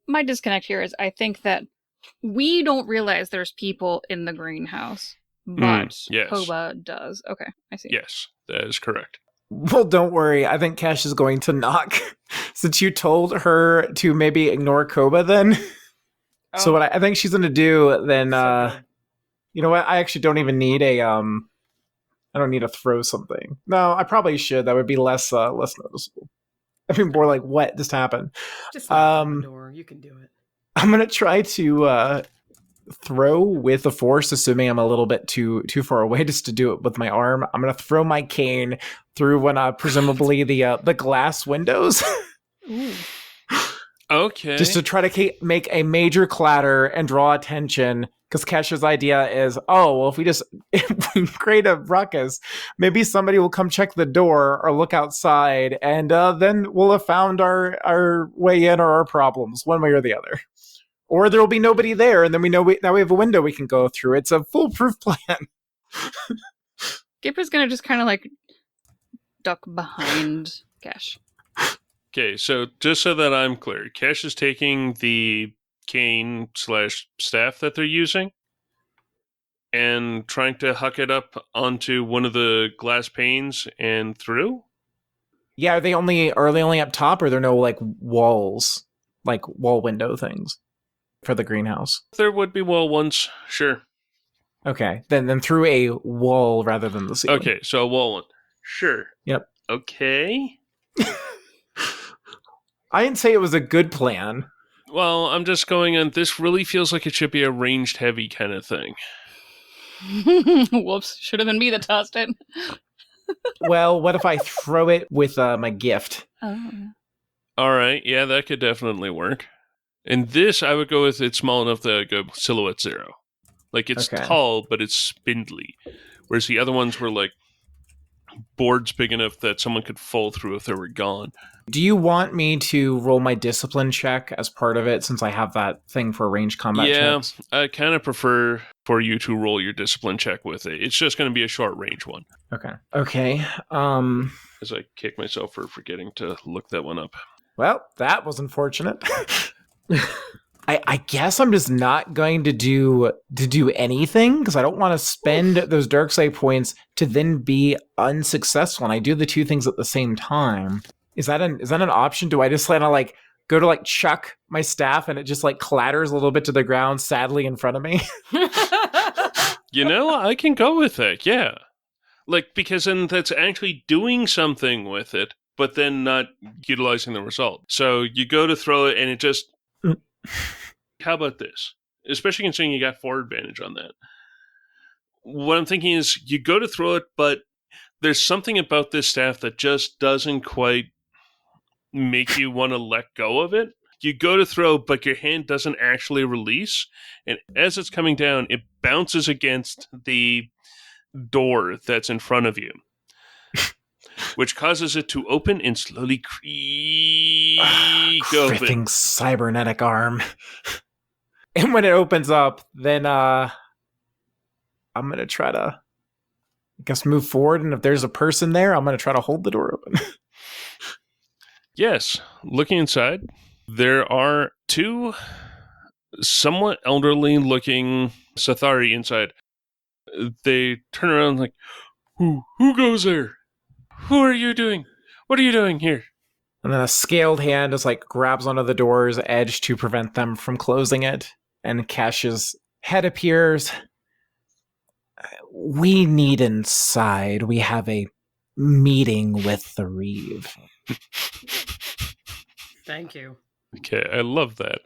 F: my disconnect here is I think that we don't realize there's people in the greenhouse, but
E: yes.
F: Koba does. Okay, I see.
E: Yes, that is correct.
A: Well, don't worry. I think Cash is going to knock. Since you told her to maybe ignore Koba then.
D: Oh.
A: So what I think she's going to do then,
D: So good.
A: you know what? I actually don't even need I don't need to throw something. No, I probably should. That would be less noticeable. I mean, more like, what just happened?
D: Just knock on the door. You can do it.
A: I'm going to try to throw with the force, assuming I'm a little bit too far away just to do it with my arm. I'm going to throw my cane through one presumably the glass windows.
F: Ooh.
E: Okay.
A: Just to try to make a major clatter and draw attention. Because Kesha's idea is, if we create a ruckus, maybe somebody will come check the door or look outside, and then we'll have found our way in or our problems, one way or the other. Or there will be nobody there, and then we know now we have a window we can go through. It's a foolproof plan.
F: Gaper's gonna just kind of like duck behind Cash.
E: Okay, so just so that I'm clear, Cash is taking the cane / staff that they're using and trying to huck it up onto one of the glass panes and through?
A: Yeah, are they only up top, or are there no like walls, like wall window things for the greenhouse?
E: There would be wall ones, sure.
A: Okay, then through a wall rather than the ceiling.
E: Okay, so a wall one. Sure.
A: Yep.
E: Okay.
A: I didn't say it was a good plan.
E: Well, I'm just going on, this really feels like it should be a ranged heavy kind of thing.
F: Whoops, should have been me that tossed it.
A: Well, what if I throw it with my gift?
F: Oh.
E: Alright, yeah, that could definitely work. And this, I would go with, it's small enough that I go silhouette 0. Like, it's
A: Okay.
E: tall, but it's spindly. Whereas the other ones were like boards big enough that someone could fall through if they were gone.
A: Do you want me to roll my discipline check as part of it, since I have that thing for ranged combat checks?
E: I kind of prefer for you to roll your discipline check with it. It's just going to be a short range one.
A: Okay.
E: As I kick myself for forgetting to look that one up.
A: Well, that was unfortunate. I guess I'm just not going to do anything, because I don't want to spend those dark side points to then be unsuccessful, and I do the two things at the same time. Is that an option? Do I just kind of like go to like chuck my staff and it just like clatters a little bit to the ground sadly in front of me?
E: You know, I can go with that, yeah. Like, because then that's actually doing something with it, but then not utilizing the result. So you go to throw it and it just How about this? Especially considering you got 4 advantage on that. What I'm thinking is you go to throw it, but there's something about this staff that just doesn't quite make you want to let go of it. You go to throw, but your hand doesn't actually release. And as it's coming down, it bounces against the door that's in front of you, which causes it to open and slowly creak open.
A: Freaking cybernetic arm. And when it opens up, then I'm going to try to, I guess, move forward. And if there's a person there, I'm going to try to hold the door open.
E: Yes, looking inside, there are 2 somewhat elderly looking Sathari inside. They turn around like, who goes there? Who are you doing? What are you doing here?
A: And then a scaled hand just like grabs onto the door's edge to prevent them from closing it. And Cash's head appears. We need inside. We have a meeting with the Reeve.
D: Thank you.
E: Okay, I love that.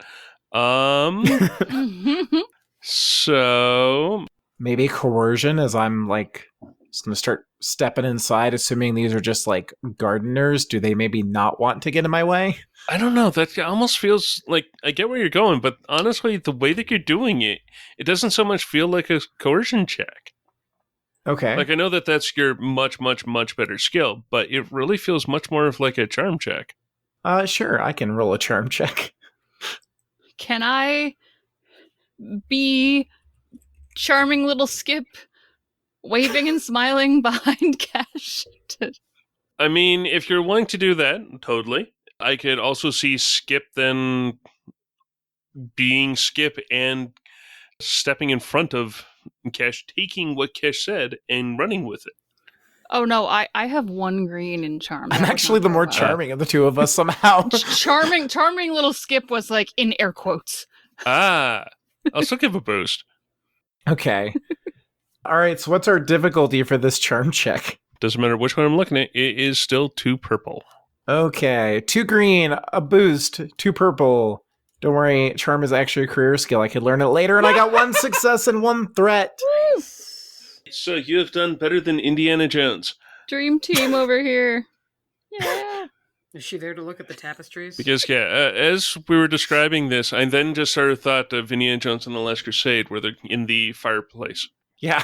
E: So
A: Maybe coercion, as I'm like just gonna start stepping inside, assuming these are just like gardeners. Do they maybe not want to get in my way?
E: I don't know. That almost feels like I get where you're going, but honestly, the way that you're doing it, it doesn't so much feel like a coercion check.
A: Okay.
E: Like I know that that's your much, much, much better skill, but it really feels much more of like a charm check.
A: Sure, I can roll a charm check.
F: Can I be charming little Skip waving and smiling behind Cash?
E: I mean, if you're willing to do that, totally. I could also see Skip then being Skip and stepping in front of Cash, taking what Cash said and running with it.
F: Oh no, I have 1 green in charm.
A: I'm actually the more charming of the two of us somehow.
F: Charming little Skip was like in air quotes.
E: I'll still give a boost.
A: Okay. All right, so what's our difficulty for this charm check?
E: Doesn't matter which one I'm looking at, it is still 2 purple.
A: Okay, 2 green, a boost, 2 purple. Don't worry, charm is actually a career skill. I could learn it later, and I got 1 success and 1 threat.
E: So you have done better than Indiana Jones.
F: Dream team over here. Yeah.
D: Is she there to look at the tapestries?
E: Because, as we were describing this, I then just started thought of Indiana Jones and the Last Crusade, where they're in the fireplace.
A: Yeah.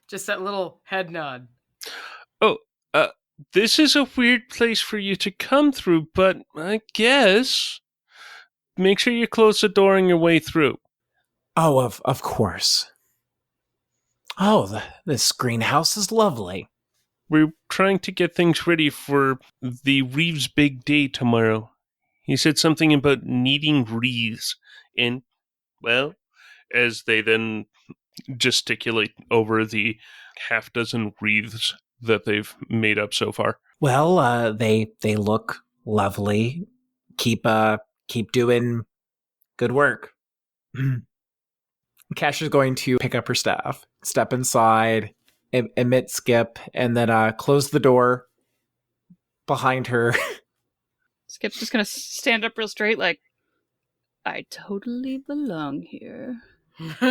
D: Just that little head nod.
E: Oh, this is a weird place for you to come through, but I guess make sure you close the door on your way through.
A: Oh, of course. Oh, this greenhouse is lovely.
E: We're trying to get things ready for the Reeves' big day tomorrow. He said something about needing wreaths, and, well, as they then gesticulate over the 6 wreaths that they've made up so far.
A: Well, they look lovely. Keep doing good work. Cash is going to pick up her staff, step inside, emit Skip, and then close the door behind her.
F: Skip's just gonna stand up real straight like, I totally belong here.
A: What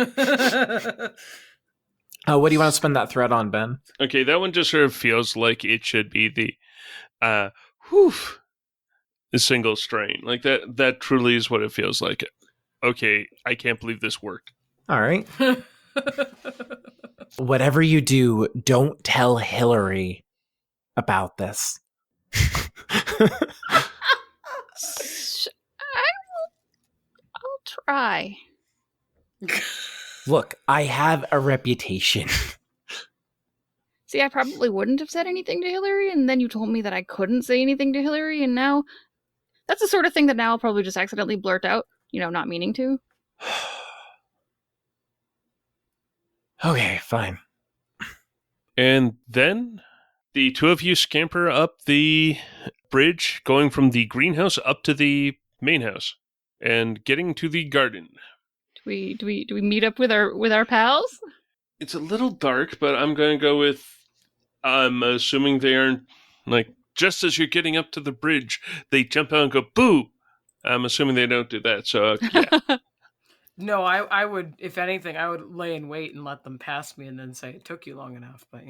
A: do you want to spend that threat on, Ben?
E: Okay, that one just sort of feels like it should be the single strain. Like that truly is what it feels like. Okay, I can't believe this worked.
A: All right. Whatever you do, don't tell Hillary about this.
F: I'll try.
A: Look, I have a reputation.
F: See, I probably wouldn't have said anything to Hillary, and then you told me that I couldn't say anything to Hillary, and now that's the sort of thing that now I'll probably just accidentally blurt out, not meaning to.
A: Okay, fine.
E: And then the 2 of you scamper up the bridge, going from the greenhouse up to the main house and getting to the garden.
F: Do we meet up with our pals?
E: It's a little dark, but I'm going to go with, I'm assuming they aren't, like, just as you're getting up to the bridge, they jump out and go, boo! I'm assuming they don't do that, so yeah.
D: No, I would, if anything, I would lay in wait and let them pass me and then say it took you long enough, but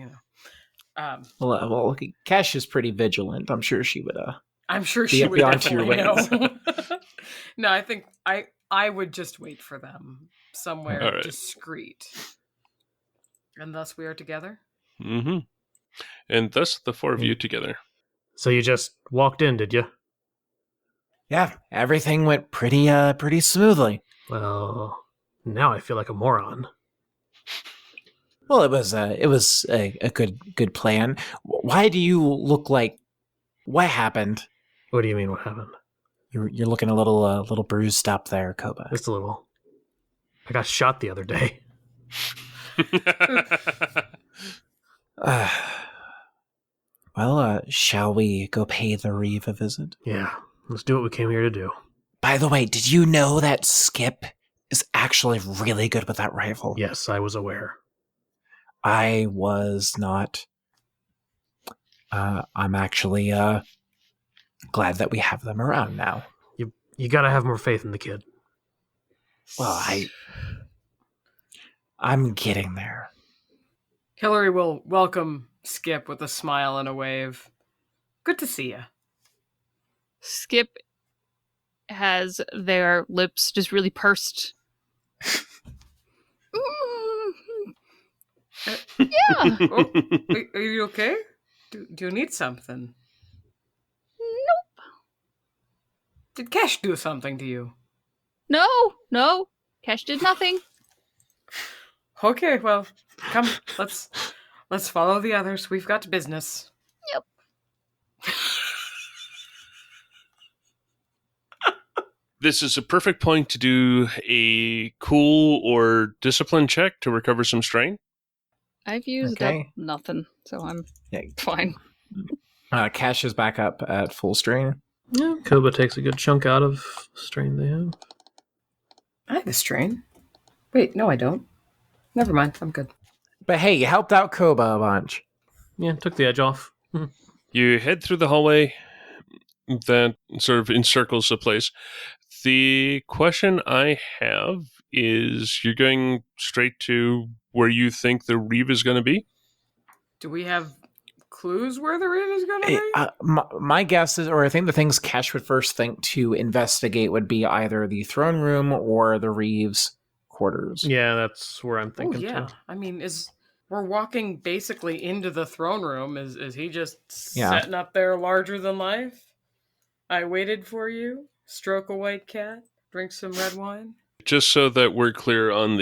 A: Well, Cash is pretty vigilant. I'm sure she would.
D: I'm sure
A: Be-
D: she would
A: be onto your
D: definitely
A: ways.
D: know. No, I think I would just wait for them somewhere
E: All right.
D: discreet. And thus we are together?
E: Mm-hmm. And thus the four of you together.
G: So you just walked in, did you?
A: Yeah, everything went pretty smoothly.
G: Well, now I feel like a moron.
A: Well, it was a good plan. Why do you look like? What happened?
G: What do you mean, what happened?
A: You're looking a little bruised up there, Koba.
G: Just a little. I got shot the other day.
A: Well, shall we go pay the Reeve a visit?
G: Yeah, let's do what we came here to do.
A: By the way, did you know that Skip is actually really good with that rifle?
G: Yes, I was aware.
A: I was not. I'm actually glad that we have them around now.
G: You gotta have more faith in the kid.
A: Well, I'm getting there.
D: Hillary will welcome Skip with a smile and a wave. Good to see you.
F: Skip has their lips just really pursed. Yeah.
D: Oh, are you okay? Do you need something?
F: Nope.
D: Did Cash do something to you?
F: No. Cash did nothing.
D: Okay, well, come, let's follow the others. We've got business.
F: Yep.
E: This is a perfect point to do a cool or discipline check to recover some strain.
F: I've used
A: Okay.
F: up nothing, so I'm
A: Yeah,
F: fine.
A: Cash is back up at full strain.
G: Yeah, Koba takes a good chunk out of strain they have.
D: I have a strain. Wait, no, I don't. Never mind, I'm good.
A: But hey, you helped out Koba a bunch.
G: Yeah, took the edge off.
E: You head through the hallway that sort of encircles the place. The question I have is, you're going straight to where you think the Reeve is going to be?
D: Do we have clues where the Reeve is going to be?
A: My guess is, or I think the things Cash would first think to investigate would be either the throne room or the Reeve's quarters.
G: Yeah, that's where I'm
D: Oh,
G: thinking
D: yeah.
G: too.
D: I mean, we're walking basically into the throne room. Is he just
A: Yeah.
D: setting up there larger than life? I waited for you. Stroke a white cat. Drink some red wine.
E: Just so that we're clear on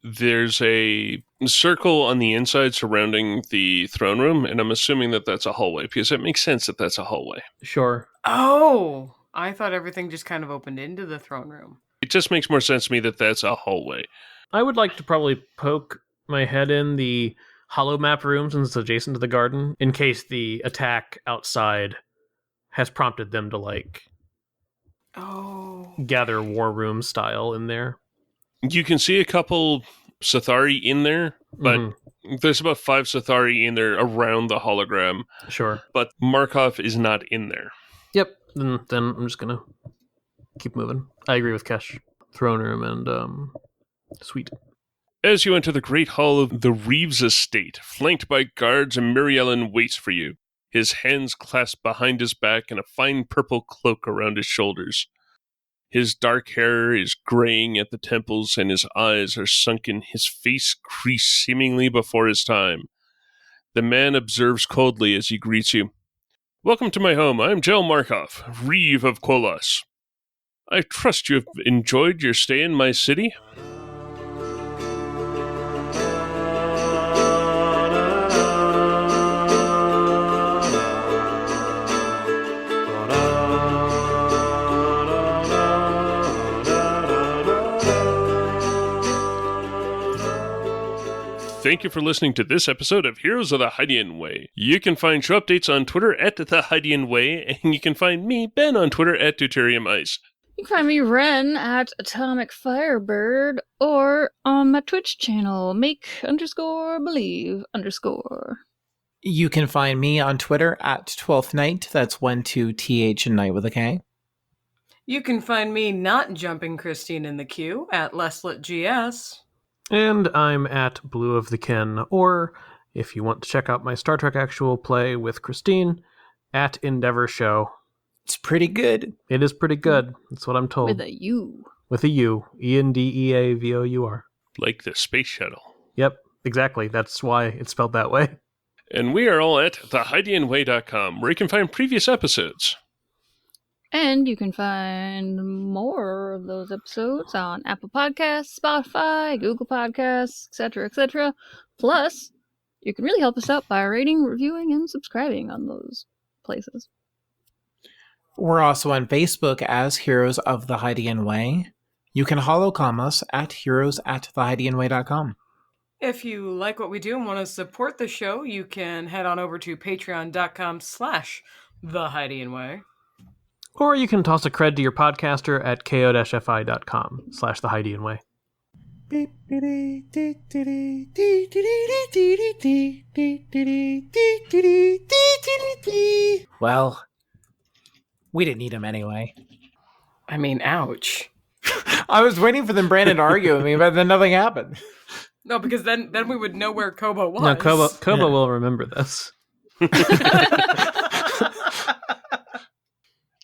E: there's a circle on the inside surrounding the throne room, and I'm assuming that that's a hallway, because it makes sense that that's a hallway.
G: Sure.
D: Oh, I thought everything just kind of opened into the throne room.
E: It just makes more sense to me that that's a hallway.
G: I would like to probably poke my head in the hollow map room since it's adjacent to the garden, in case the attack outside has prompted them to,
D: Oh.
G: gather war room style in there.
E: You can see a couple Sathari in there, but
G: Mhm.
E: there's about 5 Sathari in there around the hologram,
G: Sure.
E: but Markov is not in there.
G: Yep. Then I'm just gonna keep moving. I agree with Kesh. Throne room and sweet.
E: As you enter the great hall of the Reeves estate, flanked by guards, and Mary-Ellen waits for you, his hands clasped behind his back and a fine purple cloak around his shoulders. His dark hair is graying at the temples, and his eyes are sunken, his face creased seemingly before his time. The man observes coldly as he greets you. Welcome to my home. I am Jel Markov, Reeve of Kolos. I trust you have enjoyed your stay in my city. Thank you for listening to this episode of Heroes of the Hydian Way. You can find show updates on Twitter at The Hydian Way, and you can find me, Ben, on Twitter at Deuterium Ice.
F: You can find me, Ren, at Atomic Firebird, or on my Twitch channel, make_believe_.
A: You can find me on Twitter at 12th Night. That's 12th and Night with a K.
D: You can find me not jumping Christine in the queue at LesletGS.
G: And I'm at Blue of the Ken, or if you want to check out my Star Trek actual play with Christine, at Endeavor Show.
A: It's pretty good.
G: It is pretty good. That's what I'm told.
F: With a U.
G: With a U. ENDEAVOUR.
E: Like the space shuttle.
G: Yep, exactly. That's why it's spelled that way.
E: And we are all at theheidiandway.com, where you can find previous episodes.
F: And you can find more of those episodes on Apple Podcasts, Spotify, Google Podcasts, etc., etc. Plus, you can really help us out by rating, reviewing, and subscribing on those places.
A: We're also on Facebook as Heroes of the Heidian Way. You can holocom us at heroes@theheidianway.com.
D: If you like what we do and want to support the show, you can head on over to patreon.com/theheidianway.
G: Or you can toss a cred to your podcaster at ko-fi.com/theheidianway.
A: Well, we didn't need him anyway.
D: I mean, ouch.
A: I was waiting for them Brandon to argue with me, but then nothing happened.
D: No, because then we would know where Koba was.
G: No, Koba will remember this.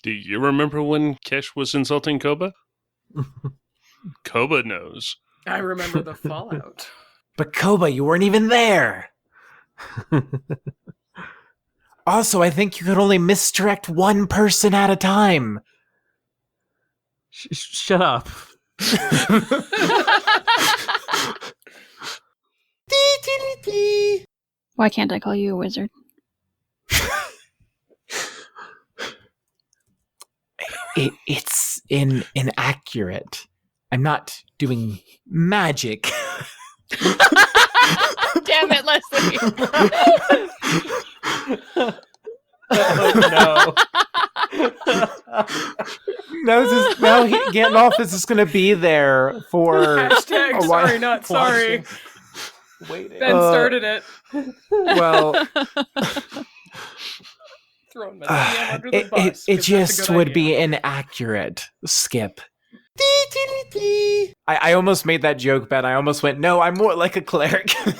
E: Do you remember when Kesh was insulting Koba? Koba knows.
D: I remember the fallout.
A: But Koba, you weren't even there. Also, I think you could only misdirect one person at a time.
G: Shut up.
F: Why can't I call you a wizard?
A: It's inaccurate. I'm not doing magic.
F: Damn it, Leslie!
G: Oh, no.
A: Now Gandalf is just going to be there for
D: Hashtag
A: a while.
D: sorry, not sorry.
A: Waiting.
D: Ben started it.
A: Well,
D: Throwing the DM under the bus,
A: it
D: 'cause that's a
A: just
D: good
A: would
D: idea.
A: be inaccurate. Skip. I almost made that joke, Ben. I almost went, no, I'm more like a cleric.
D: Does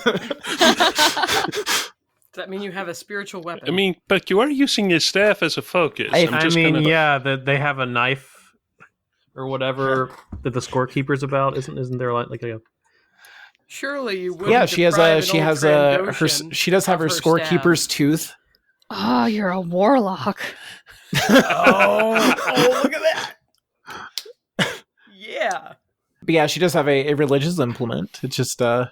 D: that mean you have a spiritual weapon?
E: I mean, but you are using your staff as a focus.
A: I
G: Yeah, that they have a knife or whatever that the scorekeeper's about. Isn't there like a...
D: Surely you would.
A: Yeah, she does have her scorekeeper's tooth.
F: Oh, you're a warlock.
D: Oh, look at that. Yeah.
A: But yeah, she does have a religious implement. It's just I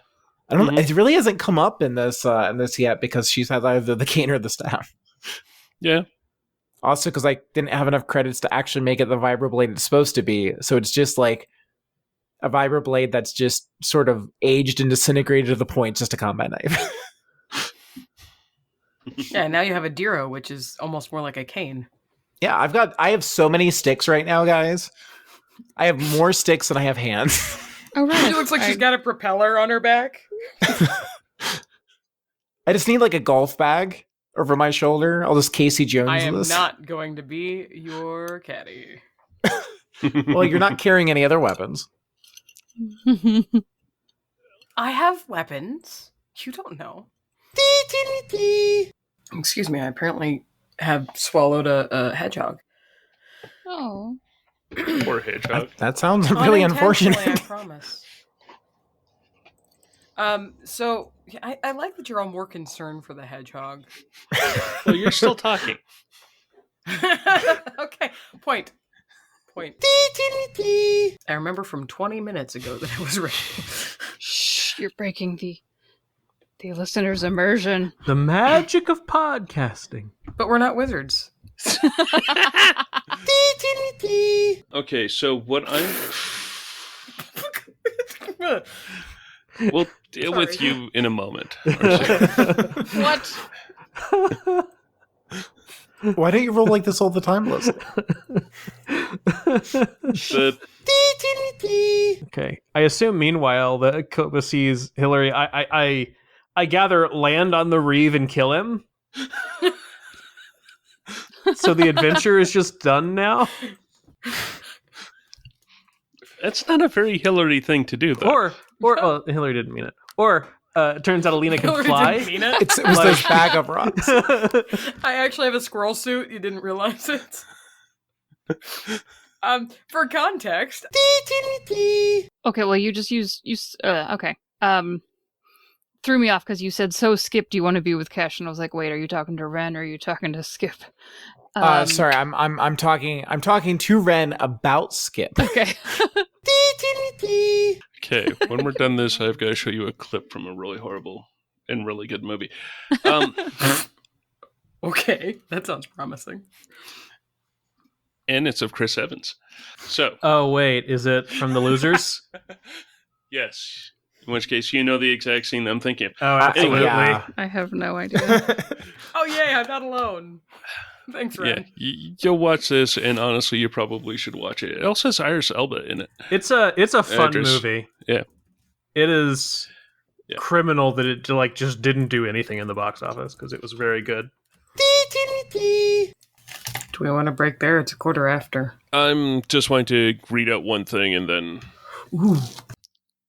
A: don't know. It really hasn't come up in this yet because she's had either the cane or the staff.
E: Yeah.
A: Also, because I didn't have enough credits to actually make it the vibroblade it's supposed to be, so it's just like a vibroblade that's just sort of aged and disintegrated to the point, just a combat knife.
D: Yeah, now you have a Diro, which is almost more like a cane.
A: Yeah, I have so many sticks right now, guys. I have more sticks than I have hands.
F: Oh, right.
D: She looks like she's got a propeller on her back.
A: I just need like a golf bag over my shoulder. I'll just Casey Jones
D: I am
A: this.
D: not going to be your caddy.
A: Well, you're not carrying any other weapons.
D: I have weapons. You don't know. Excuse me, I apparently have swallowed a hedgehog.
F: Oh.
E: Poor hedgehog.
A: That sounds really
D: Unintentionally,
A: unfortunate.
D: I promise. So yeah, I like that you're all more concerned for the hedgehog.
E: Well, you're still talking.
D: Okay, point. I remember from 20 minutes ago that it was ready.
F: Shh, you're breaking the listener's immersion.
G: The magic of podcasting.
D: But we're not wizards.
E: Okay, so what we'll deal with
D: Sorry.
E: you in a moment.
F: What?
A: Why don't you roll like this all the time, Leslie?
G: Okay. I assume meanwhile that Koba sees Hillary. I gather land on the reeve and kill him. So the adventure is just done now.
E: That's not a very Hillary thing to do, though.
G: Or Hillary didn't mean it. Or it turns out Alina can
D: Hillary
G: fly.
D: didn't mean it.
A: It was this bag of rocks.
D: I actually have a squirrel suit. You didn't realize it. For context.
F: Okay, well, you just okay. Threw me off because you said, so Skip, do you want to be with Kesh? And I was like, wait, are you talking to Ren or are you talking to Skip?
A: Sorry, I'm talking to Ren about Skip.
F: Okay.
E: Okay, when we're done this, I've got to show you a clip from a really horrible and really good movie.
D: Okay, that sounds promising.
E: And it's of Chris Evans. So.
G: Oh, wait, is it from The Losers?
E: Yes. In which case, you know the exact scene I'm thinking.
G: Oh, absolutely.
A: Yeah.
F: I have no idea.
D: Oh, yay, I'm not alone. Thanks, Ren.
E: Yeah, you'll watch this, and honestly, you probably should watch it. It also has Iris Elba in it.
G: It's a fun
E: Actress.
G: movie.
E: Yeah.
G: It is
E: Yeah.
G: criminal that it just didn't do anything in the box office because it was very good.
D: Do we want to break there? It's 1/4 after.
E: I'm just wanting to read out one thing and then...
D: Ooh.